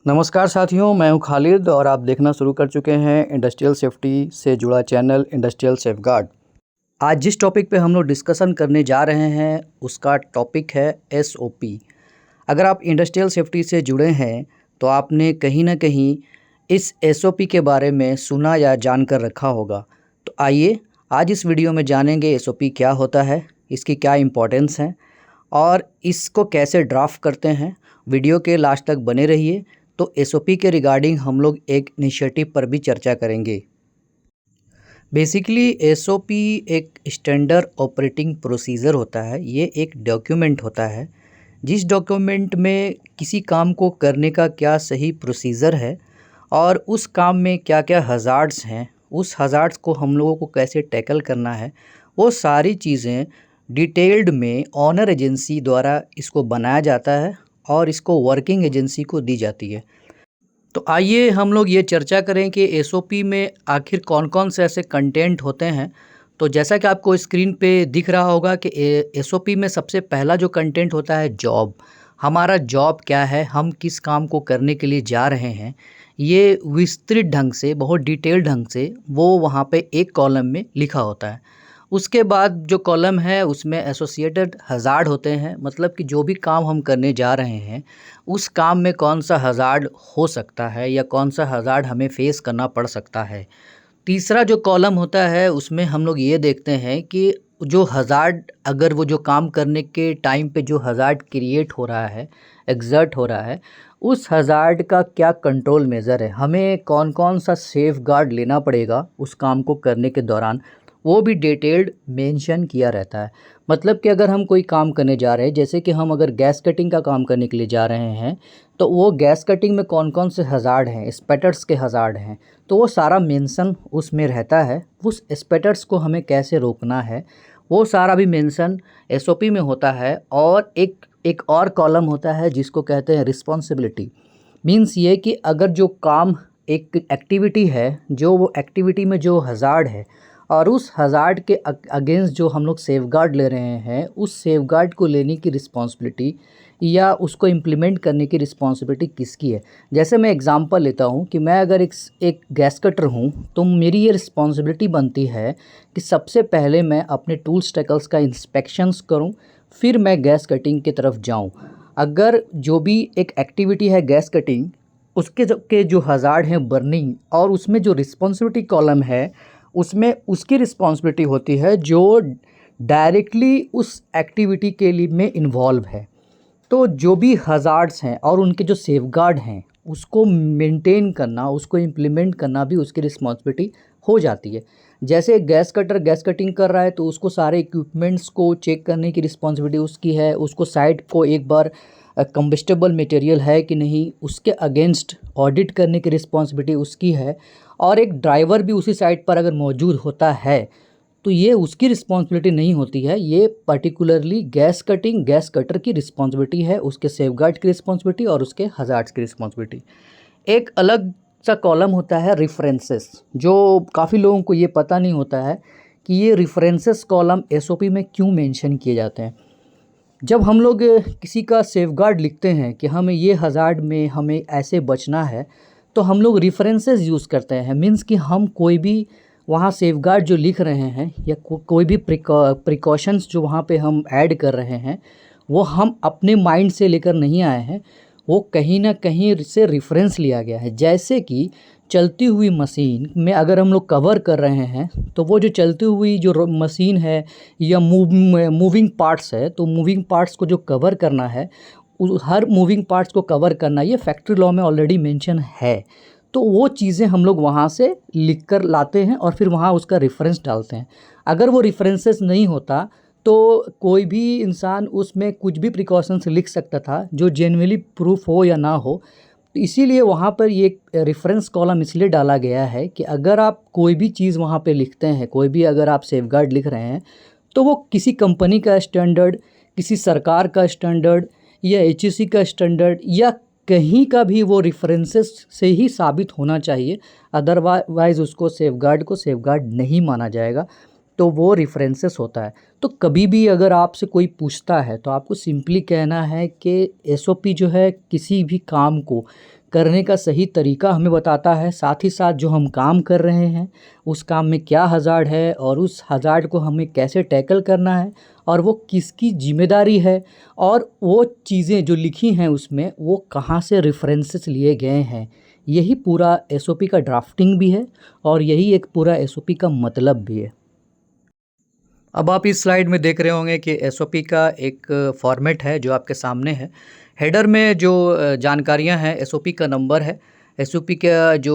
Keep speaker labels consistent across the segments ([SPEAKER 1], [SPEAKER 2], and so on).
[SPEAKER 1] नमस्कार साथियों, मैं हूं खालिद और आप देखना शुरू कर चुके हैं इंडस्ट्रियल सेफ्टी से जुड़ा चैनल इंडस्ट्रियल सेफगार्ड। आज जिस टॉपिक पे हम लोग डिस्कशन करने जा रहे हैं उसका टॉपिक है एसओपी। अगर आप इंडस्ट्रियल सेफ्टी से जुड़े हैं तो आपने कहीं ना कहीं इस एसओपी के बारे में सुना या जानकर रखा होगा। तो आइए आज इस वीडियो में जानेंगे एसओपी क्या होता है, इसकी क्या इम्पोर्टेंस है और इसको कैसे ड्राफ्ट करते हैं। वीडियो के लास्ट तक बने रहिए। तो एसओपी के रिगार्डिंग हम लोग एक इनिशिएटिव पर भी चर्चा करेंगे। बेसिकली एसओपी एक स्टैंडर्ड ऑपरेटिंग प्रोसीजर होता है। ये एक डॉक्यूमेंट होता है जिस डॉक्यूमेंट में किसी काम को करने का क्या सही प्रोसीजर है और उस काम में क्या क्या हज़ार्ड्स हैं, उस हज़ार्ड्स को हम लोगों को कैसे टैकल करना है, वो सारी चीज़ें डिटेल्ड में ऑनर एजेंसी द्वारा इसको बनाया जाता है और इसको वर्किंग एजेंसी को दी जाती है। तो आइए हम लोग ये चर्चा करें कि एसओपी में आखिर कौन कौन से ऐसे कंटेंट होते हैं। तो जैसा कि आपको स्क्रीन पे दिख रहा होगा कि एसओपी में सबसे पहला जो कंटेंट होता है जॉब। हमारा जॉब क्या है, हम किस काम को करने के लिए जा रहे हैं, ये विस्तृत ढंग से, बहुत डिटेल ढंग से वो वहाँ पे एक कॉलम में लिखा होता है। उसके बाद जो कॉलम है उसमें एसोसिएटेड हज़ार्ड होते हैं, मतलब कि जो भी काम हम करने जा रहे हैं उस काम में कौन सा हज़ार्ड हो सकता है या कौन सा हज़ार्ड हमें फेस करना पड़ सकता है। तीसरा जो कॉलम होता है उसमें हम लोग ये देखते हैं कि जो हज़ार्ड, अगर वो जो काम करने के टाइम पे जो हज़ार्ड क्रिएट हो रहा है, एग्जर्ट हो रहा है, उस हज़ार्ड का क्या कंट्रोल मेज़र है, हमें कौन कौन सा सेफ गार्ड लेना पड़ेगा उस काम को करने के दौरान, वो भी डिटेल्ड मेंशन किया रहता है। मतलब कि अगर हम कोई काम करने जा रहे हैं, जैसे कि हम अगर गैस कटिंग का काम करने के लिए जा रहे हैं, तो वो गैस कटिंग में कौन कौन से हज़ार्ड हैं, स्पैटर्स के हज़ार्ड हैं, तो वो सारा मेंशन उसमें रहता है। उस स्पैटर्स को हमें कैसे रोकना है वो सारा भी मेंशन एसओपी में होता है। और एक और कॉलम होता है जिसको कहते हैं रिस्पॉन्सिबिलिटी। मीन्स ये कि अगर जो काम, एक एक्टिविटी है, जो वो एक्टिविटी में जो हज़ार्ड है और उस हज़ार्ड के अगेंस्ट जो हम लोग सेफगार्ड ले रहे हैं, उस सेफगार्ड को लेने की रिस्पॉन्सिबिलिटी या उसको इम्प्लीमेंट करने की रिस्पॉन्सिबिलिटी किसकी है। जैसे मैं एग्जांपल लेता हूँ कि मैं अगर एक गैस कटर हूँ तो मेरी ये रिस्पॉन्सिबिलिटी बनती है कि सबसे पहले मैं अपने टूल्स टेकल्स का इंस्पेक्शंस करूँ, फिर मैं गैस कटिंग की तरफ जाऊँ। अगर जो भी एक एक्टिविटी है गैस कटिंग, उसके जो हज़ार्ड हैं बर्निंग, और उसमें जो रिस्पॉन्सिबिलिटी कॉलम है उसमें उसकी रिस्पॉन्सिबिलिटी होती है जो डायरेक्टली उस एक्टिविटी के लिए में इन्वॉल्व है। तो जो भी हज़ार्ड्स हैं और उनके जो सेफगार्ड हैं उसको मेंटेन करना, उसको इम्प्लीमेंट करना भी उसकी रिस्पॉन्सिबिलिटी हो जाती है। जैसे गैस कटर गैस कटिंग कर रहा है तो उसको सारे इक्विपमेंट्स को चेक करने की रिस्पॉन्सिबिलिटी उसकी है, उसको साइट को एक बार कंबस्टेबल मटेरियल है कि नहीं उसके अगेंस्ट ऑडिट करने की रिस्पॉन्सिबिलिटी उसकी है। और एक ड्राइवर भी उसी साइट पर अगर मौजूद होता है तो ये उसकी रिस्पॉन्सिबिलिटी नहीं होती है, ये पर्टिकुलरली गैस कटर की रिस्पॉन्सिबिलिटी है, उसके सेफगार्ड की रिस्पॉन्सिबिलिटी और उसके हज़ार्ड्स की रिस्पॉन्सिबिलिटी। एक अलग सा कॉलम होता है रेफरेंसेस, जो काफ़ी लोगों को ये पता नहीं होता है कि ये रेफरेंसेस कॉलम एसओपी में क्यों मेंशन किए जाते हैं। जब हम लोग किसी का सेफगार्ड लिखते हैं कि हमें ये हज़ार्ड में हमें ऐसे बचना है, तो हम लोग रेफरेंसेस यूज़ करते हैं। मीन्स कि हम कोई भी वहाँ सेफगार्ड जो लिख रहे हैं या कोई भी प्रिकॉशंस जो वहाँ पे हम ऐड कर रहे हैं वो हम अपने माइंड से लेकर नहीं आए हैं, वो कहीं ना कहीं से रेफरेंस लिया गया है। जैसे कि चलती हुई मशीन में अगर हम लोग कवर कर रहे हैं तो वो जो चलती हुई जो मशीन है या मूविंग पार्ट्स है, तो मूविंग पार्ट्स को जो कवर करना है, हर मूविंग पार्ट्स को कवर करना, ये फैक्ट्री लॉ में ऑलरेडी मेंशन है। तो वो चीज़ें हम लोग वहाँ से लिख कर लाते हैं और फिर वहाँ उसका रेफरेंस डालते हैं। अगर वो रेफरेंसेस नहीं होता तो कोई भी इंसान उसमें कुछ भी प्रिकॉशंस लिख सकता था जो जेन्युइनली प्रूफ हो या ना हो। तो इसीलिए वहाँ पर ये रेफरेंस कॉलम इसलिए डाला गया है कि अगर आप कोई भी चीज़ वहाँ पे लिखते हैं, कोई भी अगर आप सेफगार्ड लिख रहे हैं, तो वो किसी कंपनी का स्टैंडर्ड, किसी सरकार का स्टैंडर्ड या एचईसी का स्टैंडर्ड या कहीं का भी वो रेफरेंसेस से ही साबित होना चाहिए। अदरवाइज़ उसको सेफगार्ड नहीं माना जाएगा। तो वो रेफरेंसेस होता है। तो कभी भी अगर आपसे कोई पूछता है तो आपको सिंपली कहना है कि एसओपी जो है किसी भी काम को करने का सही तरीका हमें बताता है, साथ ही साथ जो हम काम कर रहे हैं उस काम में क्या हज़ार्ड है और उस हज़ार्ड को हमें कैसे टैकल करना है और वो किसकी ज़िम्मेदारी है, और वो चीज़ें जो लिखी हैं उसमें वो कहाँ से रेफरेंसेस लिए गए हैं। यही पूरा एसओपी का ड्राफ्टिंग भी है और यही एक पूरा एसओपी का मतलब भी है। अब आप इस स्लाइड में देख रहे होंगे कि एसओपी का एक फॉर्मेट है जो आपके सामने है। हेडर में जो जानकारियां हैं, एसओपी का नंबर है, एसओपी का जो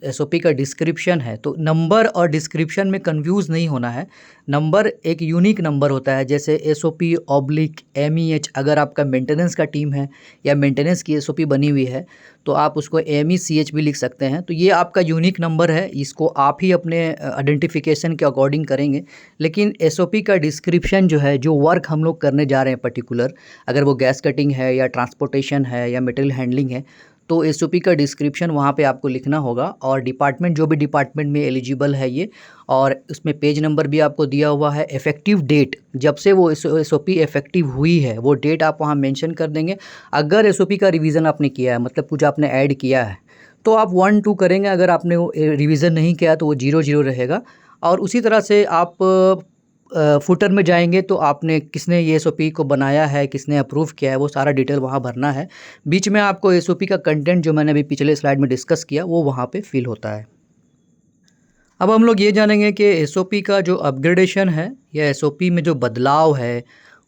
[SPEAKER 1] एसओपी का डिस्क्रिप्शन है। तो नंबर और डिस्क्रिप्शन में कंफ्यूज नहीं होना है। नंबर एक यूनिक नंबर होता है, जैसे SOP/MEH अगर आपका मेंटेनेंस का टीम है या मेंटेनेंस की एसओपी बनी हुई है तो आप उसको MECH भी लिख सकते हैं। तो ये आपका यूनिक नंबर है, इसको आप ही अपने आइडेंटिफिकेशन के अकॉर्डिंग करेंगे। लेकिन एसओपी का डिस्क्रिप्शन जो है, जो वर्क हम लोग करने जा रहे हैं पर्टिकुलर, अगर वो गैस कटिंग है या ट्रांसपोर्टेशन है या मटेरियल हैंडलिंग है, तो एसओपी का डिस्क्रिप्शन वहाँ पे आपको लिखना होगा। और डिपार्टमेंट, जो भी डिपार्टमेंट में एलिजिबल है ये, और उसमें पेज नंबर भी आपको दिया हुआ है। इफ़ेक्टिव डेट, जब से वो एसओपी इफ़ेक्टिव हुई है वो डेट आप वहाँ मेंशन कर देंगे। अगर एसओपी का रिवीजन आपने किया है, मतलब कुछ आपने ऐड किया है, तो आप 1-2 करेंगे। अगर आपने वो रिवीजन नहीं किया तो वो 0-0 रहेगा। और उसी तरह से आप फुटर में जाएंगे तो आपने किसने ये एसओपी को बनाया है, किसने अप्रूव किया है, वो सारा डिटेल वहाँ भरना है। बीच में आपको एसओपी का कंटेंट, जो मैंने अभी पिछले स्लाइड में डिस्कस किया, वो वहाँ पे फिल होता है। अब हम लोग ये जानेंगे कि एसओपी का जो अपग्रेडेशन है या एसओपी में जो बदलाव है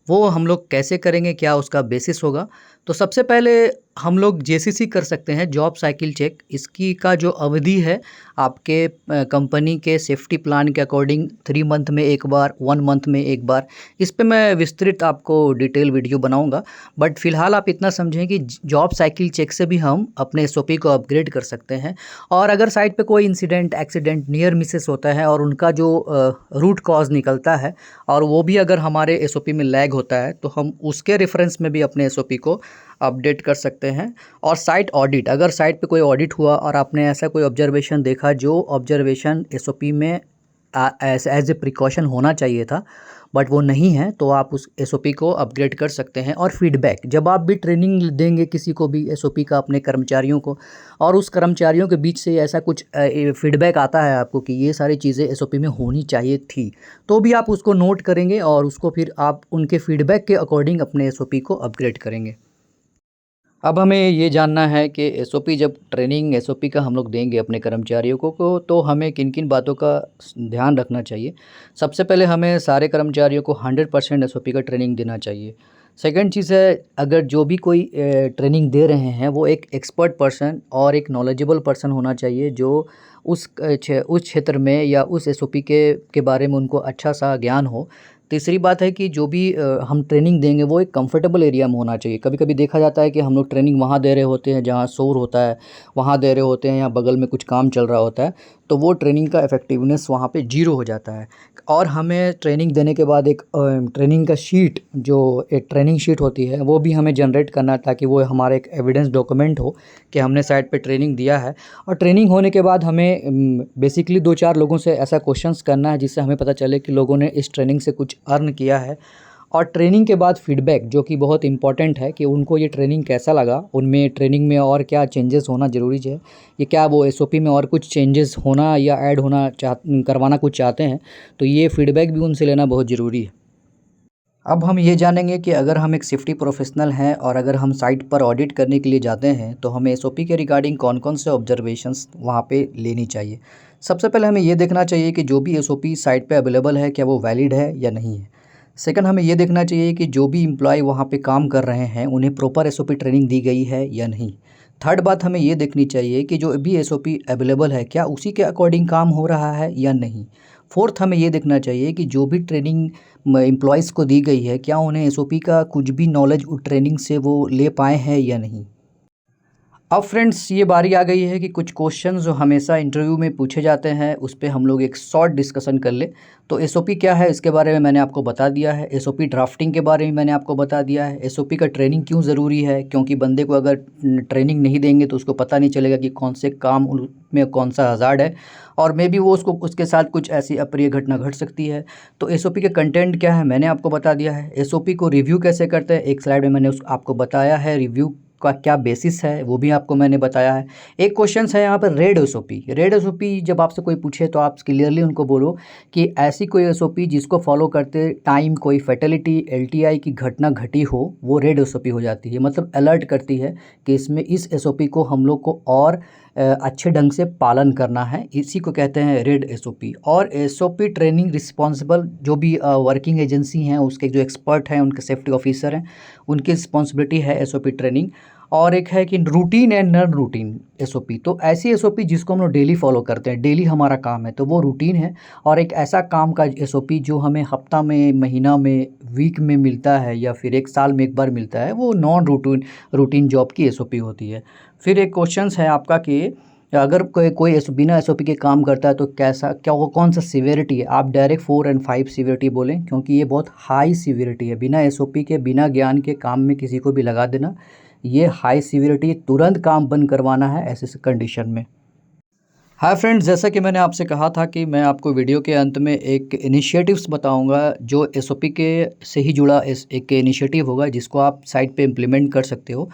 [SPEAKER 1] वो हम लोग कैसे करेंगे, क्या उसका बेसिस होगा। तो सबसे पहले हम लोग जेसीसी कर सकते हैं, जॉब साइकिल चेक। इसकी का जो अवधि है आपके कंपनी के सेफ्टी प्लान के अकॉर्डिंग 3 मंथ में एक बार, 1 मंथ में एक बार, इस पे मैं विस्तृत आपको डिटेल वीडियो बनाऊंगा। बट फिलहाल आप इतना समझें कि जॉब साइकिल चेक से भी हम अपने एसओपी को अपग्रेड कर सकते हैं। और अगर साइट पे कोई इंसिडेंट, एक्सीडेंट, नियर मिसेस होता है और उनका जो रूट कॉज निकलता है और वो भी अगर हमारे एसओपी में लैग होता है, तो हम उसके रेफरेंस में भी अपने एसओपी को अपडेट कर सकते हैं। और साइट ऑडिट, अगर साइट पे कोई ऑडिट हुआ और आपने ऐसा कोई ऑब्जर्वेशन देखा जो ऑब्जर्वेशन एसओपी में एज ए प्रिकॉशन होना चाहिए था बट वो नहीं है, तो आप उस एसओपी को अपग्रेड कर सकते हैं। और फीडबैक, जब आप भी ट्रेनिंग देंगे किसी को भी एसओपी का, अपने कर्मचारियों को, और उस कर्मचारियों के बीच से ऐसा कुछ फीडबैक आता है आपको कि ये सारी चीज़ें एसओपी में होनी चाहिए थी, तो भी आप उसको नोट करेंगे और उसको फिर आप उनके फीडबैक के अकॉर्डिंग अपने एसओपी को अपग्रेड करेंगे। अब हमें ये जानना है कि एसओपी, जब ट्रेनिंग एसओपी का हम लोग देंगे अपने कर्मचारियों को तो हमें किन किन बातों का ध्यान रखना चाहिए। सबसे पहले हमें सारे कर्मचारियों को 100% एसओपी का ट्रेनिंग देना चाहिए। सेकंड चीज़ है, अगर जो भी कोई ट्रेनिंग दे रहे हैं वो एक एक्सपर्ट पर्सन और एक नॉलेजेबल पर्सन होना चाहिए, जो उस क्षेत्र में या उस एसओपी के बारे में उनको अच्छा सा ज्ञान हो। तीसरी बात है कि जो भी हम ट्रेनिंग देंगे वो एक कंफर्टेबल एरिया में होना चाहिए। कभी कभी देखा जाता है कि हम लोग ट्रेनिंग वहाँ दे रहे होते हैं जहाँ शोर होता है, वहाँ दे रहे होते हैं या बगल में कुछ काम चल रहा होता है, तो वो ट्रेनिंग का इफ़ेक्टिवनेस वहाँ पे 0 हो जाता है। और हमें ट्रेनिंग देने के बाद एक ट्रेनिंग का शीट, जो एक ट्रेनिंग शीट होती है, वो भी हमें जनरेट करना है ताकि वो हमारा एक एविडेंस डॉक्यूमेंट हो कि हमने साइट पे ट्रेनिंग दिया है। और ट्रेनिंग होने के बाद हमें बेसिकली 2-4 लोगों से ऐसा क्वेश्चंस करना है जिससे हमें पता चले कि लोगों ने इस ट्रेनिंग से कुछ अर्न किया है। और ट्रेनिंग के बाद फीडबैक, जो कि बहुत इंपॉर्टेंट है कि उनको ये ट्रेनिंग कैसा लगा, उनमें ट्रेनिंग में और क्या चेंजेस होना ज़रूरी है, ये क्या वो एसओपी में और कुछ चेंजेस होना या ऐड होना करवाना कुछ चाहते हैं, तो ये फीडबैक भी उनसे लेना बहुत ज़रूरी है। अब हम ये जानेंगे कि अगर हम एक सेफ्टी प्रोफेशनल हैं और अगर हम साइट पर ऑडिट करने के लिए जाते हैं तो हमें एसओपी के रिगार्डिंग कौन कौन से ऑब्जर्वेशंस वहाँ पे लेनी चाहिए। सबसे पहले हमें ये देखना चाहिए कि जो भी एसओपी साइट पे अवेलेबल है क्या वो वैलिड है या नहीं है। सेकंड, हमें ये देखना चाहिए कि जो भी एम्प्लॉय वहाँ पे काम कर रहे हैं उन्हें प्रॉपर एसओपी ट्रेनिंग दी गई है या नहीं। थर्ड बात, हमें ये देखनी चाहिए कि जो भी एसओपी अवेलेबल है क्या उसी के अकॉर्डिंग काम हो रहा है या नहीं। फोर्थ, हमें ये देखना चाहिए कि जो भी ट्रेनिंग एम्प्लॉयज़ को दी गई है क्या उन्हें एसओपी का कुछ भी नॉलेज उस ट्रेनिंग से वो ले पाए हैं या नहीं। अब फ्रेंड्स, ये बारी आ गई है कि कुछ क्वेश्चन जो हमेशा इंटरव्यू में पूछे जाते हैं उस पर हम लोग एक शॉर्ट डिस्कशन कर ले। तो एसओपी क्या है इसके बारे में मैंने आपको बता दिया है, एसओपी ड्राफ्टिंग के बारे में मैंने आपको बता दिया है, एसओपी का ट्रेनिंग क्यों ज़रूरी है, क्योंकि बंदे को अगर ट्रेनिंग नहीं देंगे तो उसको पता नहीं चलेगा कि कौन से काम में कौन सा हज़ार्ड है, और मे बी वो उसको उसके साथ कुछ ऐसी अप्रिय घटना घट सकती है। तो एसओपी के कंटेंट क्या है मैंने आपको बता दिया है। एसओपी को रिव्यू कैसे करते हैं एक स्लाइड में मैंने आपको बताया है, रिव्यू का क्या बेसिस है वो भी आपको मैंने बताया है। एक क्वेश्चन है यहाँ पर रेड एसओपी। रेड एसओपी जब आपसे कोई पूछे तो आप क्लियरली उनको बोलो कि ऐसी कोई एसओपी जिसको फॉलो करते टाइम कोई फैटेलिटी एलटीआई की घटना घटी हो, वो रेड एसओपी हो जाती है। मतलब अलर्ट करती है कि इसमें इस एसओपी को हम लोग को और अच्छे ढंग से पालन करना है, इसी को कहते हैं रेड एसओपी। और एसओपी ट्रेनिंग रिस्पॉन्सिबल जो भी वर्किंग एजेंसी हैं, उसके जो एक्सपर्ट हैं, उनके सेफ्टी ऑफिसर हैं, उनकी रिस्पॉन्सिबिलिटी है एसओपी ट्रेनिंग। और एक है कि routine and non routine SOP. तो ऐसी एसओपी जिसको हम लोग डेली फॉलो करते हैं, डेली हमारा काम है, तो वो रूटीन है। और एक ऐसा काम का एसओपी जो हमें हफ्ता में, महीना में, वीक में मिलता है या फिर एक साल में एक बार मिलता है, वो नॉन रूटीन जॉब की एसओपी होती है। फिर एक क्वेश्चन है आपका कि अगर कोई बिना एसओपी के काम करता है तो कैसा क्या वो कौन सा सीवियरिटी है। आप डायरेक्ट 4 और 5 सीवियरिटी बोलें, क्योंकि ये बहुत हाई सीवियरिटी है। बिना एसओपी के, बिना ज्ञान के काम में किसी को भी लगा देना, ये हाई सीवियरिटी, तुरंत काम बंद करवाना है ऐसे कंडीशन में। हाय फ्रेंड्स, जैसा कि मैंने आपसे कहा था कि मैं आपको वीडियो के अंत में एक इनिशिएटिव्स बताऊंगा जो एसओपी के से ही जुड़ा एक इनिशिएटिव होगा, जिसको आप साइट पे इम्प्लीमेंट कर सकते हो।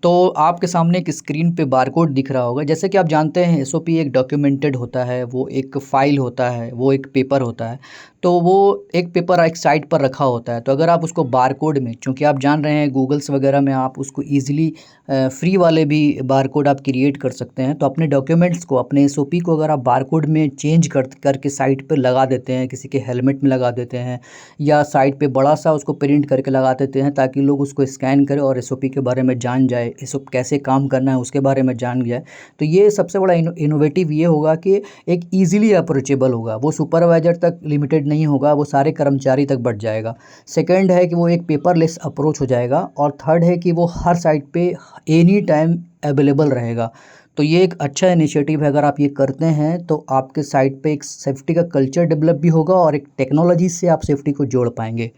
[SPEAKER 1] तो आपके सामने एक स्क्रीन पे बारकोड दिख रहा होगा। जैसे कि आप जानते हैं एसओपी एक डॉक्यूमेंटेड होता है, वो एक फ़ाइल होता है, वो एक पेपर होता है। तो वो एक पेपर एक साइट पर रखा होता है। तो अगर आप उसको बारकोड में, चूँकि आप जान रहे हैं गूगल्स वगैरह में आप उसको ईज़िली फ्री वाले भी बारकोड आप क्रिएट कर सकते हैं। तो अपने डॉक्यूमेंट्स को, अपने एसओपी को अगर आप बारकोड में चेंज करके साइट पे लगा देते हैं, किसी के हेलमेट में लगा देते हैं या साइट पे बड़ा सा उसको प्रिंट करके लगा देते हैं, ताकि लोग उसको स्कैन करें और एसओपी के बारे में जान जाए, एसओपी कैसे काम करना है उसके बारे में जान जाए। तो ये सबसे बड़ा इनोवेटिव ये होगा कि एक ईजिली अप्रोचेबल होगा, वो सुपरवाइजर तक लिमिटेड नहीं होगा, वो सारे कर्मचारी तक बढ़ जाएगा। सेकंड है कि वो एक पेपरलेस अप्रोच हो जाएगा। और थर्ड है कि वो हर साइट पे एनी टाइम अवेलेबल रहेगा। तो ये एक अच्छा इनिशिएटिव है। अगर आप ये करते हैं तो आपके साइट पे एक सेफ्टी का कल्चर डेवलप भी होगा और एक टेक्नोलॉजी से आप सेफ्टी को जोड़ पाएंगे।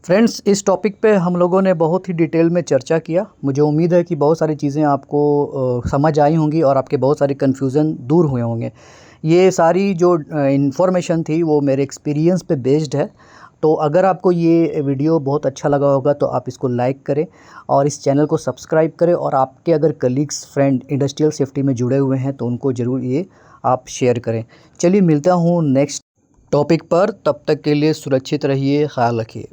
[SPEAKER 1] फ्रेंड्स, इस टॉपिक पे हम लोगों ने बहुत ही डिटेल में चर्चा किया। मुझे उम्मीद है कि बहुत सारी चीज़ें आपको समझ आई होंगी और आपके बहुत सारे कन्फ्यूज़न दूर हुए होंगे। ये सारी जो इन्फॉर्मेशन थी वो मेरे एक्सपीरियंस पे बेस्ड है। तो अगर आपको ये वीडियो बहुत अच्छा लगा होगा तो आप इसको लाइक करें और इस चैनल को सब्सक्राइब करें। और आपके अगर कलीग्स, फ्रेंड इंडस्ट्रियल सेफ्टी में जुड़े हुए हैं तो उनको ज़रूर ये आप शेयर करें। चलिए मिलता हूँ नेक्स्ट टॉपिक पर, तब तक के लिए सुरक्षित रहिए, ख्याल रखिए।